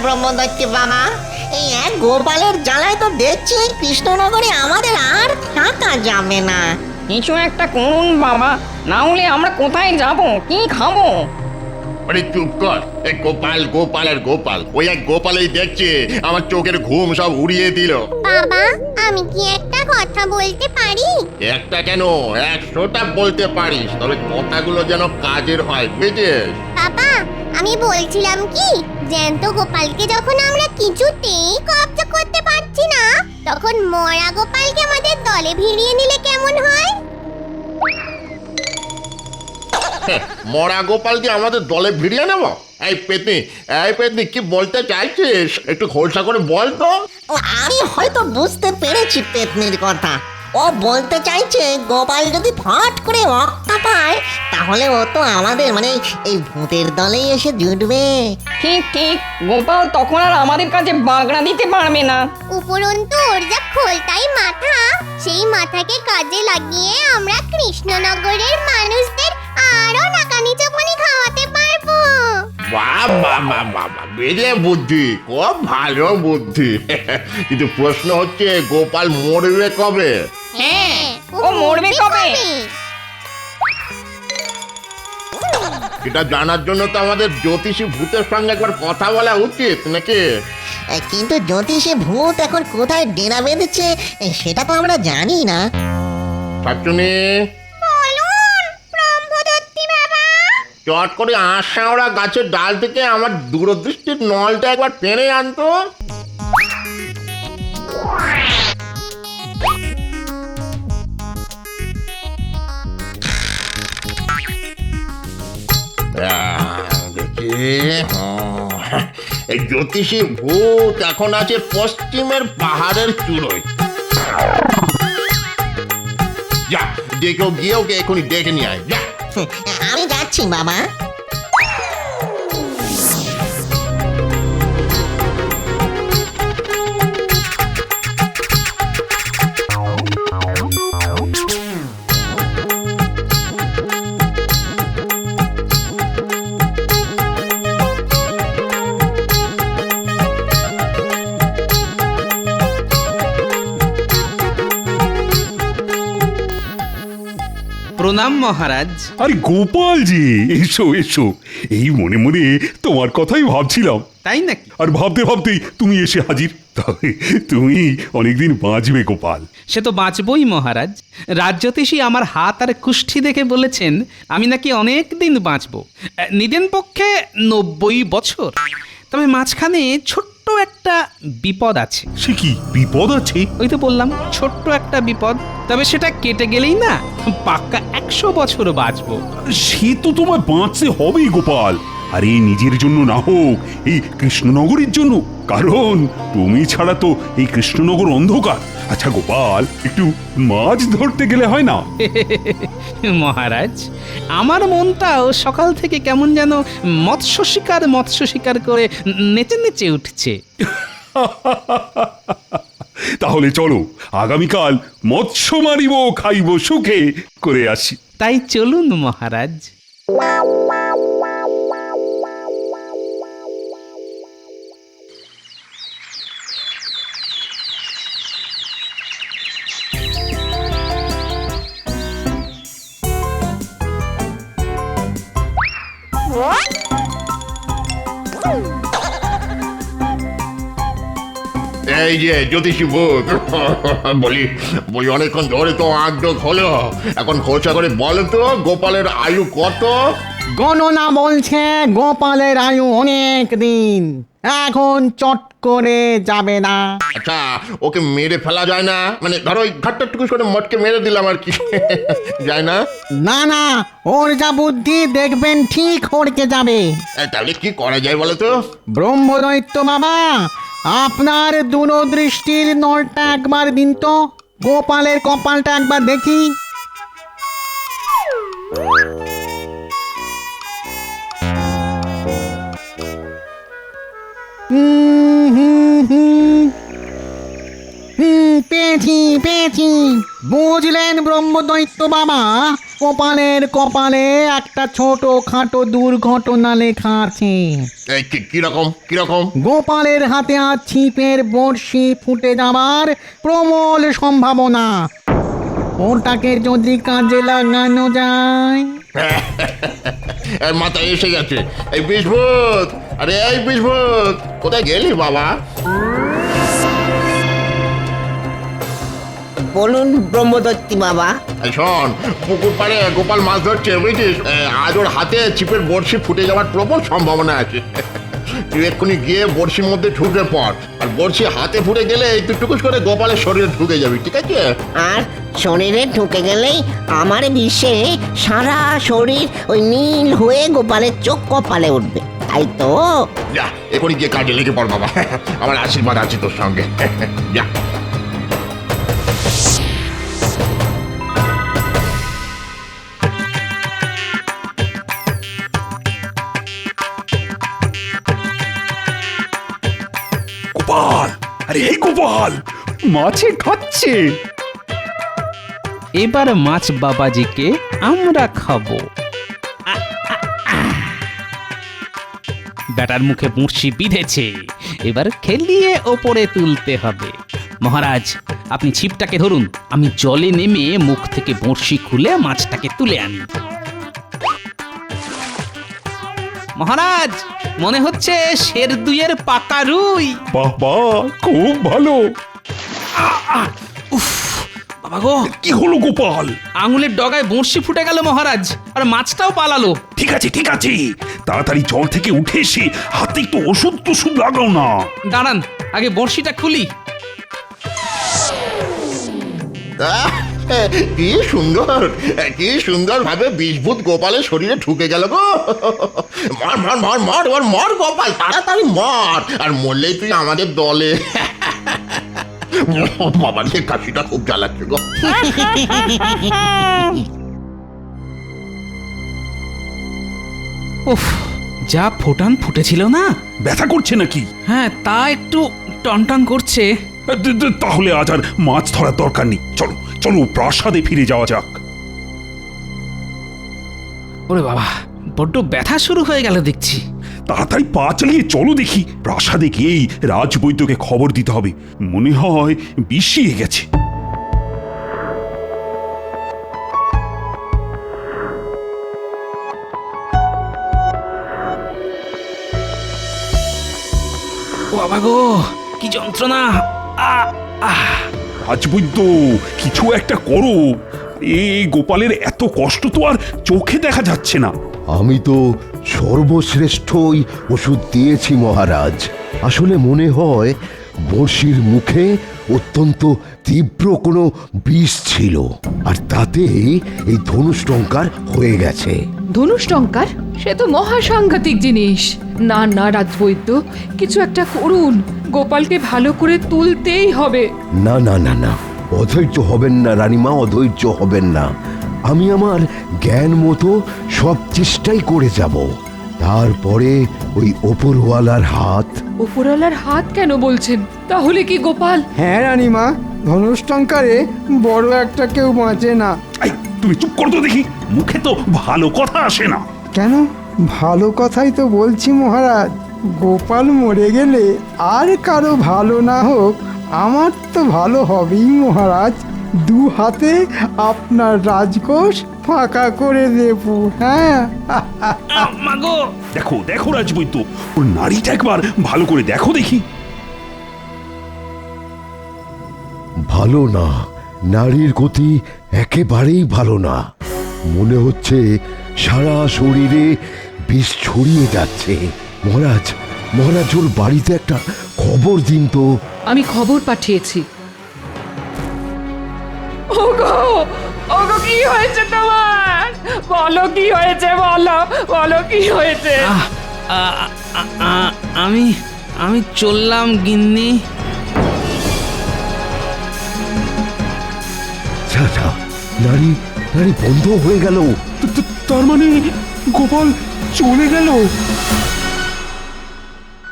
ব্রহ্মদৈত্য বাবা, এই এক গোপালের জ্বালায় তো দেখছি এই কৃষ্ণনগরে আমাদের আর থাকা যাবে না। কিছু একটা করুন বাবা, না হলে আমরা কোথায় যাব, কি খাবো? আরে চুপ কর। এই গোপাল গোপাল আর গোপাল, ওই এক গোপালেই দেখছে আমার চোখের ঘুম সব উড়িয়ে দিল। বাবা, আমি কি একটা কথা বলতে পারি? একটা কেন, 100টা বলতে পারিস, তবে কথাগুলো যেন কাজের হয়, বুঝেছিস? বাবা, আমি বলছিলাম কি, জ্যান্ত গোপালকে যখন আমরা কিছুতেই কবজা করতে পারছি না, তখন মরা গোপালকে আমাদের দলে ভিড়িয়ে নিলে কেমন হয়? মরা গোপালকে আমাদের দলে ভিড়িয়ে নেব? এই পেতনি কি বলতে চাইছিস? একটু খোলসা করে বল তো। ও, আমি হয়তো বুঝতে পেরেছি পেতনির কথা। ও বলতে চাইছে গোপাল যদি ফট করে রক্ষা পায়, তাহলে ও তো আমাদের মানে এই ভূতের দলেই এসে জুটবে। ঠিক ঠিক, গোপাল তখন আর আমাদের কাছে বাগড়া দিতে পারবে না। উপরন্তু ওর যা খোলতাই মাথা, সেই মাথাকে কাজে লাগিয়ে আমরা কৃষ্ণনগরের মানুষদের আরো নাকানি চোপানি খাওয়াতে পারবো। বাবা, বেরিয়ে বুদ্ধি, খুব ভালো বুদ্ধি। কিন্তু প্রশ্ন হচ্ছে গোপাল মরবে কবে? হ্যাঁ, ও মরবে কবে? এটা জানার জন্য তো আমাদের জ্যোতিষী ভূতের সঙ্গে একবার কথা বলা উচিত নাকি? কিন্তু জ্যোতিষী ভূত এখন কোথায় ডেরা বেঁধেছে সেটা তো আমরা জানি না। শাকচুনি, বলুন ব্রহ্মদত্তি বাবা। চট করে আশাওড়া গাছের ডাল থেকে আমার দূরদৃষ্টির নলটা একবার টেনে আনতো। দেখি, এই জ্যোতিষী ভূত এখন আছে পশ্চিমের পাহাড়ের চূড়োয়। যা, যে কেউ গিয়ে ওকে এখনই ডেকে নিয়ে আয়, যা। আমি যাচ্ছি বাবা। প্রণাম মহারাজ। আরে গোপাল জি, এসো এসো। এই মনে মনে তোমার কথাই ভাবছিলাম। তাই নাকি? আর ভাবতে ভাবতেই তুমি এসে হাজির। তবে তুমি অনেকদিন বাঁচবে গোপাল। সে তো বাঁচবই মহারাজ। রাজ্যতীশী আমার হাত আর কুষ্ঠি দেখে বলেছেন আমি নাকি অনেক দিন বাঁচবো, নিদেন পক্ষে 90 বছর। তবে মাঝখানে ছোট্ট একটা বিপদ আছে। সে কি বিপদ আছে? ওই তো বললাম ছোট্ট একটা বিপদ, তবে সেটা কেটে গেলেই না পাক্কা 100 বছর বাঁচবো। সে তো তোমায় বাঁচতে হবেই গোপাল। আরে নিজের জন্য না হোক, এই কৃষ্ণনগরের জন্য। কারণ তুমি ছাড়া তো এই কৃষ্ণনগর অন্ধকার। আচ্ছা গোপাল, একটু মাছ ধরতে গেলে হয় না? মহারাজ, আমার মনটাও সকাল থেকে কেমন যেন মৎস্য শিকার করে নেচে নেচে উঠছে। তাহলে চলো আগামীকাল মৎস্য মারিব খাইব সুখে করে আসি। তাই চলুন মহারাজ। এই যে জ্যোতিষী ভূত, বলি অনেকক্ষণ ধরে তো আগ্রহ হলো, এখন খোঁচা করে বলো তো গোপালের আয়ু কত? গণনা বলছে গোপালের আয়ু অনেক দিন, এখন চট করে যাবে না। আচ্ছা, ওকে মেরে ফেলা যায় না? মানে ধরো ওই ঘাটটা টুকুস করে মটকে মেরে দিলাম আর কি, যায় না? না না, ওর যা বুদ্ধি দেখবেন ঠিক হড়কে যাবে। তাহলে কি করা যায় বলো তো? ব্রহ্মদৈত্য বাবা, আপনার দূরদৃষ্টির নলটা একবার দিন তো, গোপালের কপালটা একবার দেখি। পেয়েছি। বুঝলেন ব্রহ্মদৈত্য বাবা, গোপালের কপালে একটা ছোট খাটো দুর্ঘটনা লেখা আছে। এই কিরকম কিরকম? গোপালের হাতে আজ ছিপের বড়শি ফুটে যাবার প্রবল সম্ভাবনা। ওটাকে যদি কাজে লাগানো যায়। এর মাথায় এসে গেছে। এই বিস্ফোট, আরে এই বিস্ফোট, কোথায় গেলি বাবা? বলুন ব্রহ্মদত্তি বাবা। এই শোন, পুকুর পাড়ে গোপাল মাছ ধরছে বুঝছিস, আজ ওর হাতে ছিপের বড়শি ফুটে যাওয়ার প্রবল সম্ভাবনা আছে। তুই এক্ষুনি গিয়ে বড়শির মধ্যে ঢুকে পড়, আর বড়শি হাতে ফুটে গেলে তুই টুকুস করে গোপালের শরীরে ঢুকে যাবি, ঠিক আছে? আর শরীরে ঢুকে গেলেই আমার বিশ্বে সারা শরীর ওই নীল হয়ে গোপালের চোখ কপালে উঠবে, তাই তো? যা এক্ষুনি গিয়ে কাজে লেগে পড় বাবা, আমার আশীর্বাদ আছে তোর সঙ্গে। যা। গোপাল, আরে এই গোপাল, মাছে খাচ্ছে। এবার মাছ বাবাজিকে আমরা খাবো। ব্যাটার মুখে বড়শি বিঁধেছে, এবার খেলিয়ে ওপরে তুলতে হবে। মহারাজ, আপনি ছিপটাকে ধরুন, আমি জলে নেমে মুখ থেকে বড়শি খুলে মাছটাকে তুলে আনি। মহারাজ, মনে হচ্ছে শের দুইয়ের পাকা রুই। বাহ বাহ, খুব ভালো। বাবা গো, কি হলো গোপাল? আঙুলের ডগায় বড়শি ফুটে গেল মহারাজ, আর মাছটাও পালালো। ঠিক আছে ঠিক আছে, তাড়াতাড়ি জল থেকে উঠে এসে হাতে একটু ওষুধ টষুধ লাগাও না। দাঁড়ান, আগে বড়শিটা খুলি। কি সুন্দর, কি সুন্দর ভাবে বিষভূত গোপালের শরীরে ঢুকে গেল গো। মর মর মর মর, এবার মর গোপাল, তাড়াতাড়ি মর, আর মরলেই তুই আমাদের দলে। বাবা রে, কাশিটা খুব জ্বালাচ্ছে গো। উফ, যা ফোটান ফুটেছিল না। ব্যথা করছে নাকি? হ্যাঁ, তা একটু টনটন করছে। তাহলে আজ আর মাছ ধরার দরকার নেই, চলো চলো প্রাসাদে ফিরে যাওয়া যাক। ওরে বাবা, বড্ড ব্যথা শুরু হয়ে গেল দেখছি। তাড়াতাড়ি পা চালিয়ে চলো দেখি, প্রাসাদে গিয়েই রাজবৈদ্যকে খবর দিতে হবে, মনে হয় বিষিয়ে গেছে। ও বাবা গো, কি যন্ত্রণা! রাজবৈদ্য, কিছু একটা করো। এই গোপালের এত কষ্ট তো আর চোখে দেখা যাচ্ছে না। আমি তো সর্বশ্রেষ্ঠই ওষুধ দিয়েছি মহারাজ। আসলে মনে হয় বড়শির মুখে অত্যন্ত তীব্র কোনো বিষ ছিল, আর তাতেই এই ধনুষ্টঙ্কার হয়ে গেছে। ধনুষ্টঙ্কার? সে তো মহাসাংঘাতিক জিনিস। না না রাজবৈদ্য, কিছু একটা করুন, গোপালকে ভালো করে তুলতেই হবে। না না না না, অধৈর্য হবেন না রানীমা, অধৈর্য হবেন না। আমি আমার জ্ঞান মতো সব চেষ্টাই করে যাব। তারপরে ওই ওপরওয়ালার হাত। ওপরওয়ালার হাত কেন বলছেন? তাহলে কি গোপাল? হ্যাঁ রানীমা, ধনুষ্টঙ্কারে বড় একটা কেউ বাঁচে না। এই, তুমি চুপ করো তো দেখি, মুখে তো ভালো কথা আসে না। কেন? ভালো কথাই তো বলছি মহারাজ। গোপাল মরে গেলে আর কারো ভালো না হোক, আমার তো ভালো হবেই মহারাজ। দু হাতে আপনার রাজকোষ ফাঁকা করে দেব। হ্যাঁ, মাগো, দেখো দেখো রাজবৈদ্য, ওর নাড়িটা একবার ভালো করে দেখো দেখি। ভালো না, নারীর গতি একেবারেই ভালো না। মনে হচ্ছে সারা শরীরে বিষ ছড়িয়ে যাচ্ছে। মহারাজ, মহারাজ, ওর বাড়িতে একটা খবর দিন তো। আমি খবর পাঠিয়েছি। ওগো, ওগো, কি হয়েছে তোমার? বলো কি হয়েছে, বলো বলো কি হয়েছে? আমি চললাম গিন্নি। আচ্ছা, নারী নারী বন্ধ হয়ে গেল। তার মানে গোপাল চলে গেল?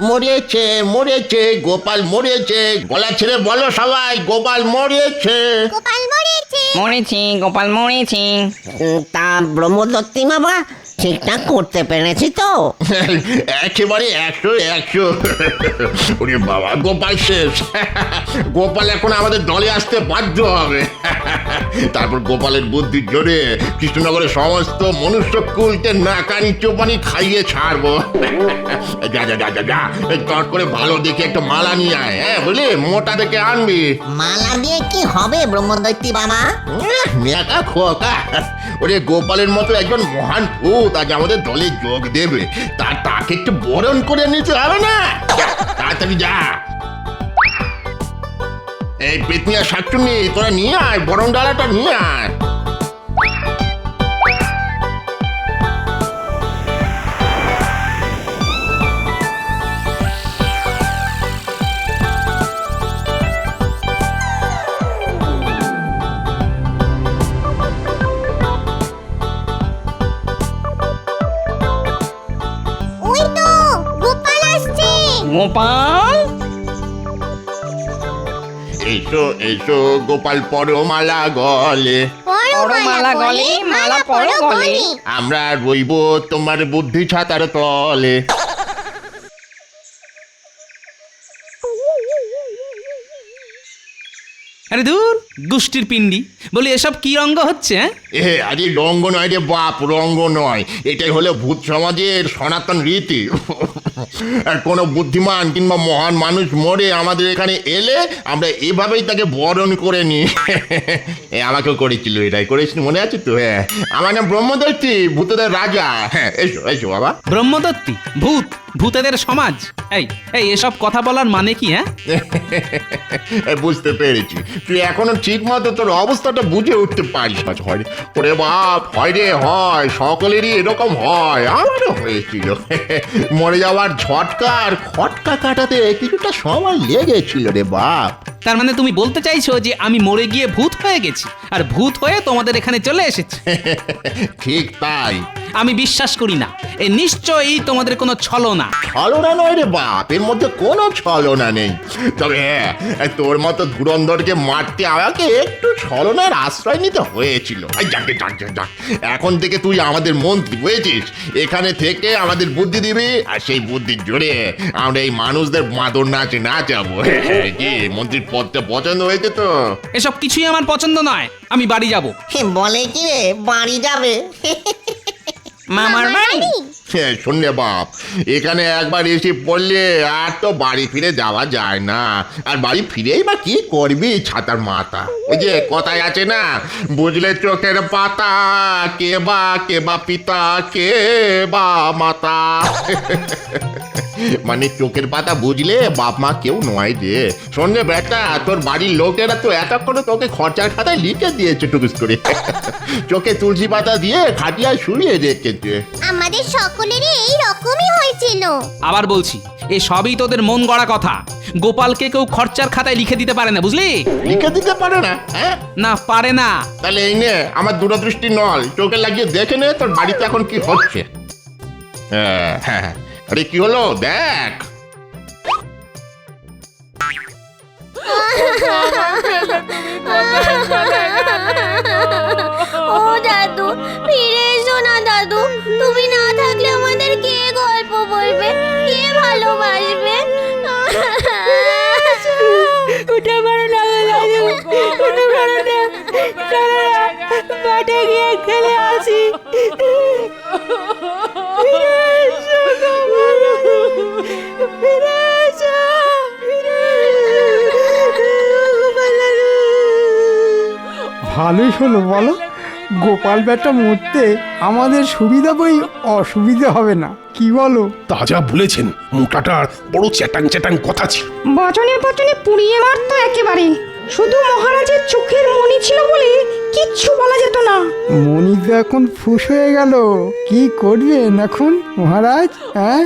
মরেছে মরেছে, গোপাল মরেছে। গলা ছেড়ে বলো সবাই, গোপাল মরেছে। গোপাল মরেছে। মরেছি গোপাল মরেছি। তা ব্রহ্মদত্তি বাবা ঠিকঠাক করতে পেরেছি তো? একেবারে 100 ওরে বাবা, গোপাল শেষ। গোপাল এখন আমাদের দলে আসতে বাধ্য হবে। তারপর গোপালের বুদ্ধির জোরে কৃষ্ণনগরের সমস্ত মনুষ্যকুলকে নাকানি চোপানি খাইয়ে ছাড়বো। যা যা যা যা যা, চট করে ভালো দেখে একটা মালা নিয়ে আয়, হ্যাঁ বুঝলি, মোটা দেখে আনবি। মালা দিয়ে কি হবে ব্রহ্মদত্তি বাবা? নেকা খোকা, ওরে গোপালের মতো একজন মহান ভূত আজ আমাদের দলে যোগ দেবে, তাকে একটু বরণ করে নিতে হবে না? তাড়াতাড়ি যা। এই পেতনিয়া শাকচুন্নি, তোরা নিয়ে আয়, বরণ ডালাটা নিয়ে আয়। ওই তো গোপাল আসছে। গোপাল এসো এসো গোপাল, পরো মালা গলে, পরো মালা গলে, মালা পরো গলে। আমরা রইব তোমার বুদ্ধি ছাতার তলে। আরে দূর গুষ্টির পিণ্ডি, বলি এসব কি রঙ্গ হচ্ছে? হ্যাঁ আরে রঙ্গ নয় রে বাপ, রঙ্গ নয়, এটাই হলো ভূত সমাজের সনাতন রীতি। আর কোনো বুদ্ধিমান কিংবা মহান মানুষ মরে আমাদের এখানে এলে আমরা এভাবেই তাকে বরণ করে নিই। আমাকেও করেছিল, এটাই করেছিল, মনে আছে তো? হ্যাঁ, আমার নাম ব্রহ্মদত্তি, ভূতদের রাজা। হ্যাঁ, এসো এসো বাবা। ব্রহ্মদত্তি ভূত, ভূতেদের সমাজ, এই এই এসব কথা বলার মানে কি? হ্যাঁ বুঝতে পেরেছি, তুই এখনো ঠিক মতো তোর অবস্থাটা বুঝে উঠতে পারিস না। হয় ওরে বাপ, হয় রে হয়, সকলেরই এরকম হয়, আমারও হয়েছিল। মরে যাওয়ার ঝটকা আর খটকা কাটাতে কিছুটা সময় লেগেছিল রে বাপ। তার মানে তুমি বলতে চাইছো যে আমি মরে গিয়ে ভূত হয়ে গেছি, আর ভূত হয়ে তোমাদের এখানে চলে এসেছি? ঠিক তাই। আমি বিশ্বাস করি না, এ নিশ্চয়ই তোমাদের কোনো ছলনা। ছলনা নয় রে বাপ, এর মধ্যে কোনো ছলনা নেই। তবে হ্যাঁ, তোর মতো ধুরন্ধরকে মারতে আমাকে একটু ছলনার আশ্রয় নিতে হয়েছিল। যাকে যাক যাক, এখন থেকে তুই আমাদের মন্ত্রী, বুঝেছিস? এখানে থেকে আমাদের বুদ্ধি দিবি, আর সেই বুদ্ধির জোরে আমরা এই মানুষদের মাদর নাচে নাচাবো। কি মন্ত্রীর পদটা পছন্দ হয়েছে তো? এসব কিছুই আমার পছন্দ নয়, আমি বাড়ি যাব। বলে কি রে, বাড়ি যাবে? মামার বাড়ি? শোন রে বাপ, এখানে একবার এসে পড়লে আর তো বাড়ি ফিরে যাওয়া যায় না। আর বাড়ি ফিরেই বা কি করবি, ছাতার মাথা। ওই যে কথায় আছে না, বুঝলে চোখের পাতা, কে বা পিতা, কে বা মাতা। মানে চোখের পাতা বুঝলে বাপ মা কেউ নয় রে। শোন রে বেটা, তোর বাড়ির লোকেরা তো এতক্ষণে তোকে খরচার খাতায় লিখে দিয়েছে টুকুস করে। চোখে তুলসী পাতা দিয়ে খাটিয়ায় শুয়ে রেখেছে। আমাদের সকলেরই এই রকমই হয়েছিল। আবার বলছি, এ সবই তোদের মন গড়া কথা। গোপালকে কেউ খরচার খাতায় লিখে দিতে পারে না, বুঝলি? লিখে দিতে পারে না? হ্যাঁ, না পারে না। তাহলে এই নে আমার দূরদৃষ্টি নল, চোখে লাগিয়ে দেখে নে তোর বাড়িতে এখন কি হচ্ছে। হ্যাঁ হ্যাঁ, আরে কি হলো দেখ। ও দাদু, ফিরে এসো না দাদু। তুমি না থাকলে আমাদের কে গল্প বলবে, কে ভালোবাসবে? উঠে পড়ো না দাদু, উঠে পড়ো না, মাঠে গিয়ে খেলে আসি। ফিরে এসো দাদু, ফিরে এসো, ফিরে ভালোই হলো বলো, গোপাল বেটা মরতে আমাদের সুবিধা বই অসুবিধা হবে না, কি বলো? তা যা বলেছেন, মোটাটার বড় চ্যাটাং চ্যাটাং কথা ছিল। বচনে বচনে পুড়িয়ে মারতো একেবারে। শুধু মহারাজের চোখের মণি ছিল বলে কিচ্ছু বলা যেত না। মণি তো এখন ফুস হয়ে গেল, কি করবেন এখন মহারাজ? হ্যাঁ,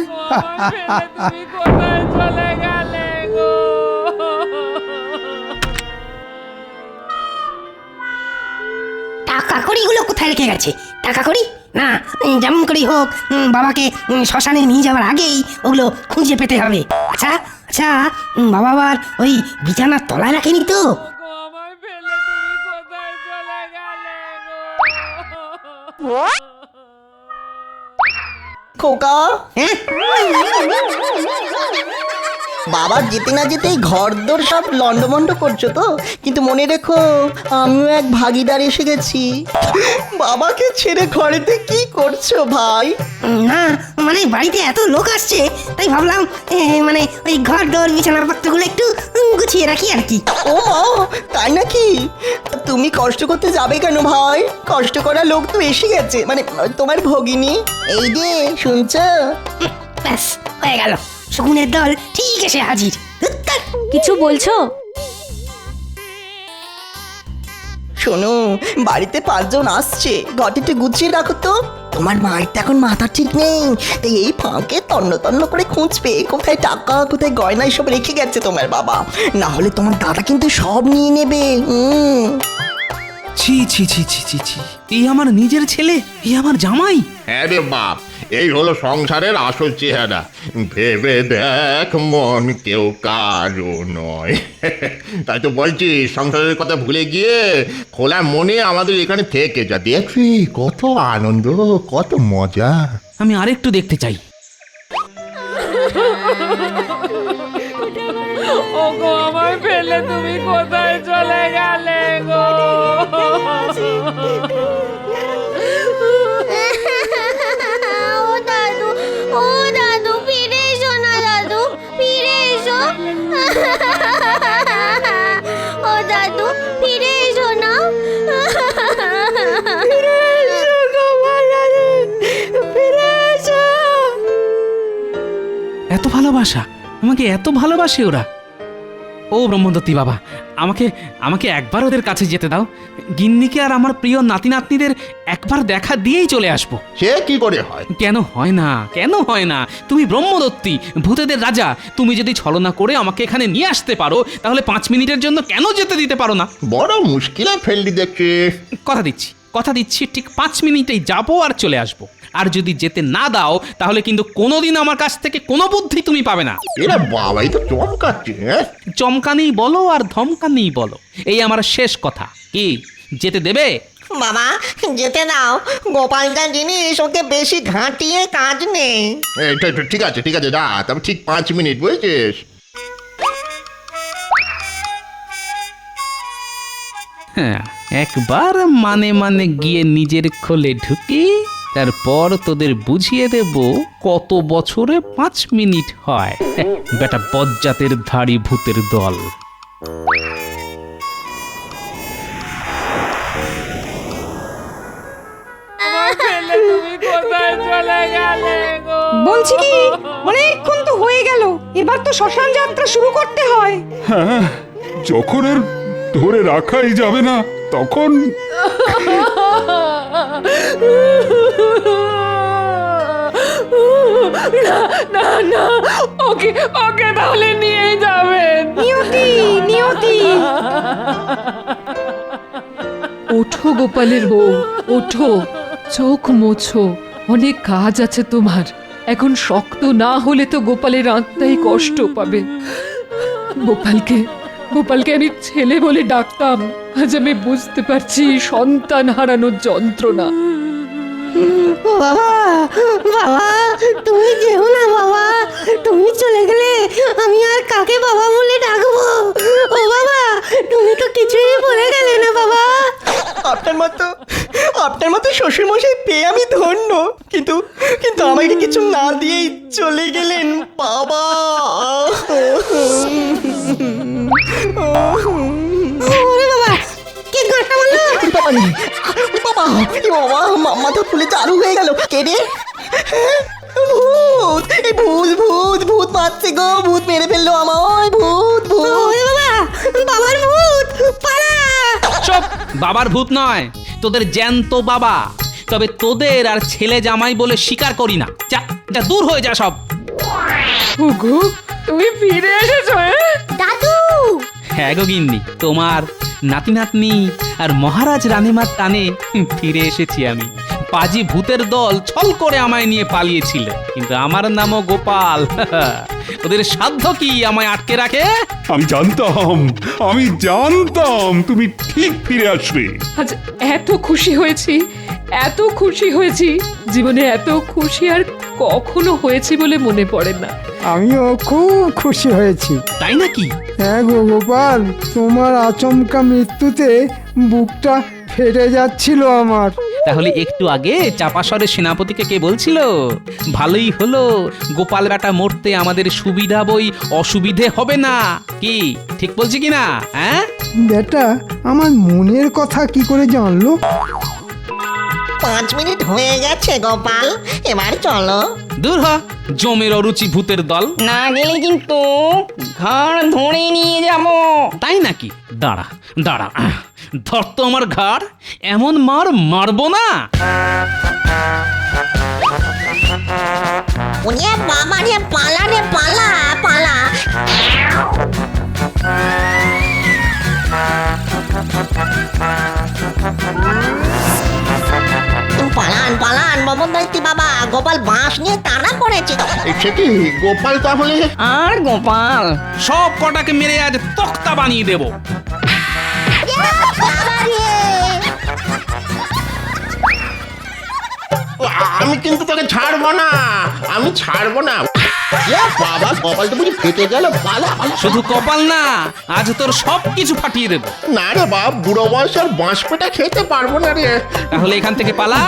টাকা কড়িগুলো কোথায় রেখে গেছে? টাকা কড়ি না, যেমন করেই হোক বাবাকে শ্মশানে নিয়ে যাওয়ার আগেই ওগুলো খুঁজে পেতে হবে। আচ্ছা আচ্ছা, বাবা আবার ওই বিছানার তলায় রাখেনি তো? আমায় ফেলে তুমি কোথায় চলে খোকা বাবা যেতে না যেতেই ঘরদোর সব লন্ডমন্ড করছো তো, কিন্তু মনে রেখো আমিও এক ভাগিদার এসে গেছি। বাবাকে ছেড়ে ঘরেতে কি করছো ভাই? না মানে বাড়িতে এত লোক আসছে তাই ভাবলাম মানে ওই ঘর দোর বিছানাপত্রগুলো একটু গুছিয়ে রাখি আর কি। ও মা, তাই নাকি? তুমি কষ্ট করতে যাবে কেন ভাই? কষ্ট করা লোক তো এসে গেছে, মানে তোমার ভগিনী। এই যে শুনছো? ব্যাস হয়ে গেল, শকুনের দল ঠিক এসে হাজির। কিছু বলছো? শোনো, বাড়িতে 5 জন আসছে, ঘরটিতে গুছিয়ে রাখো তো। তোমার মায়ের তো এখন মাথা ঠিক নেই, তাই এই ফাঁকে তন্ন তন্ন করে খুঁজবে কোথায় টাকা কোথায় গয়না সব রেখে গেছে তোমার বাবা। না হলে তোমার দাদা কিন্তু সব নিয়ে নেবে। ছি ছি ছি ছি ছি ছি, এই আমার নিজের ছেলে, এই আমার জামাই। হ্যাঁ রে বাপ, এই হলো সংসারের আসল চেহারা। ভেবে দেখ মন কেউ কারো নয়। তাই তো বলছি, সংসারের কথা ভুলে গিয়ে খোলা মনে আমাদের এখানে থেকে যা, দেখবি কত আনন্দ কত মজা। আমি আরেকটু দেখতে চাই। ওগো আমার ফেলে তুমি কোথায় চলে গেলে গো? ও দাদু ফিরে এসো না, দাদু ফিরে এসো। ও দাদু ফিরে এসো না। এত ভালোবাসা, আমাকে এত ভালোবাসে ওরা। ও ব্রহ্মদত্তী বাবা, আমাকে আমাকে একবার ওদের কাছে যেতে দাও। গিন্নিকে আর আমার প্রিয় নাতি নাতনিদের একবার দেখা দিয়েই চলে আসবো। সে কি করে হয়? কেন হয় না, কেন হয় না? তুমি ব্রহ্মদত্তী, ভূতেদের রাজা, তুমি যদি ছলনা করে আমাকে এখানে নিয়ে আসতে পারো, তাহলে 5 মিনিটের জন্য কেন যেতে দিতে পারো না? বড় মুশকিলে ফেললি দেখছি। কথা দিচ্ছি ঠিক 5 মিনিটেই যাবো আর চলে আসবো। আর যদি যেতে না দাও, তাহলে কিন্তু কোনোদিন আমার কাছ থেকে কোনো বুদ্ধি তুমি পাবে না। এরা বাবাই তো চমকাচ্ছে। চমকানি বলো আর ধমকানি বলো, এই আমার শেষ কথা। কি যেতে দেবে? বাবা যেতে দাও, গোপালটা জিনিস, ওকে বেশি ঘাঁটিয়ে কাজ নেই। ঠিক আছে ঠিক আছে, যা, তবে ঠিক 5 মিনিট, বুঝেছিস? হ্যাঁ, একবার মানে মানে গিয়ে নিজের খোলে ঢুকি, তারপর তোদের বুঝিয়ে দেব কত বছরে 5 মিনিট হয়। বেটা বজ্জাতের ধাড়ি ভূতের দল। তুমি কোথায় চলে গেলে গো? বলছি কি, অনেকক্ষণ তো হয়ে গেল, এবার তো শ্মশান যাত্রা শুরু করতে হয়। হ্যাঁ, যখন আর ধরে রাখাই যাবে না তখন না না না, ওকে ওকে তাহলে নিয়ে যাবেন। নিয়তি নিয়তি, ওঠো গোপালের বউ, ওঠো, চোখ মোছো, অনেক কাজ আছে তোমার। এখন শক্ত না হলে তো গোপালের আত্মাই কষ্ট পাবে। গোপালকে আমি ছেলে বলে ডাকতাম, আজ আমি বুঝতে পারছি সন্তান হারানোর যন্ত্রণা। বাবা বাবা, তুমি যেও না বাবা, তুমি চলে গেলে আমি আর কাকে বাবা বলে ডাকবো? ও বাবা, তুমি তো কিছুই বলে গেলে না বাবা। আপনার মতো শ্বশুরমশাই পেয়ে আমি ধন্য, কিন্তু আমাকে কিছু না দিয়েই চলে গেলেন বাবা। ওরে বাবা, কে ঘরটা বললো? বাবা মাথা ফুলে চালু হয়ে গেল। কে রে? ভূত পাচ্ছে গো, ভূত মেরে ফেললো আমায়, ভূত। ওরে বাবা, বাবার ভূত, পালা। চুপ, বাবার ভূত নয়, তোদের জ্যান্ত বাবা। তবে তোদের আর ছেলে জামাই বলে স্বীকার করি না। যা দূর হয়ে যা সব। ওগো তুমি ফিরে এসেছো? দাদু হ্যাঁ গো গিন্নি, তোমার নাতি নাতনি আর মহারাজ রানীমার টানে ফিরে এসেছি আমি। পাজি ভূতের দল ছল করে আমায় নিয়ে পালিয়েছিল, কিন্তু আমার নামও গোপাল। ওদের সাধ্য কি আমায় আটকে রাখে? আমি জানতাম তুমি ঠিক ফিরে আসবে। আজ এত খুশি হয়েছি জীবনে এত খুশি আর কখনো হয়েছি বলে মনে পড়ে না। আমিও খুব খুশি হয়েছি। তাই নাকি? হ্যাঁ গো গোপাল, তোমার আচমকা মৃত্যুতে বুকটা ফেটে যাচ্ছিল আমার। তাহলে একটু আগে চাপাসরের সেনাপতিকে কে বলছিল ভালোই হলো গোপাল বেটা মরতে আমাদের সুবিধা বই অসুবিধে হবে না? কি ঠিক বলছি কি না? হ্যাঁ বেটা আমার মনের কথা কি করে জানলো? 5 মিনিট হয়ে গেছে গোপাল, এবার চলো। দূর হ জমের অরুচি ভূতের দল। না গেলে কিন্তু ঘাড় ধরে নিয়ে যাব। তাই নাকি? দাঁড়া দাঁড়া, ধর তো আমার ঘাড়, এমন মার মারবো না। ওরে বাবা রে, পালা রে পালা পালা। পালান পালান ববনদৈত্যি বাবা, গোপাল বাঁশ নিয়ে তাড়া করেছে। সে কি গোপাল তাহলে? আর গোপাল সব কটাকে মেরে আজ তক্তা বানিয়ে দেব। আমি কিন্তু তোকে ছাড়বো না, আমি ছাড়বো না। বাবা, কপালটা বুঝি ফেটে গেল। পালা পালা। শুধু কপাল না, আজ তোর সব কিছু ফাটিয়ে দেব। না রে বাপ, বুড়ো বয়স আর বাঁশ পেটা খেতে পারবো না রে। তাহলে এখান থেকে পালা,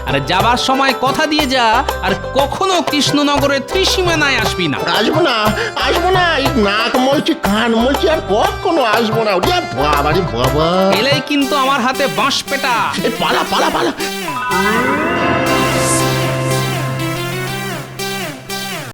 আর যাবার সময় কথা দিয়ে যা আর কখনো কৃষ্ণনগরের ত্রিসীমানায় আসবি না। আসবো না, আসবো না। এই নাক মলছি, কান মলছি, আর কখনো আসবো না। ওরে বাবা রে বাবা, এলেই কিন্তু আমার হাতে বাঁশ পেটা। পালা পালা পালা।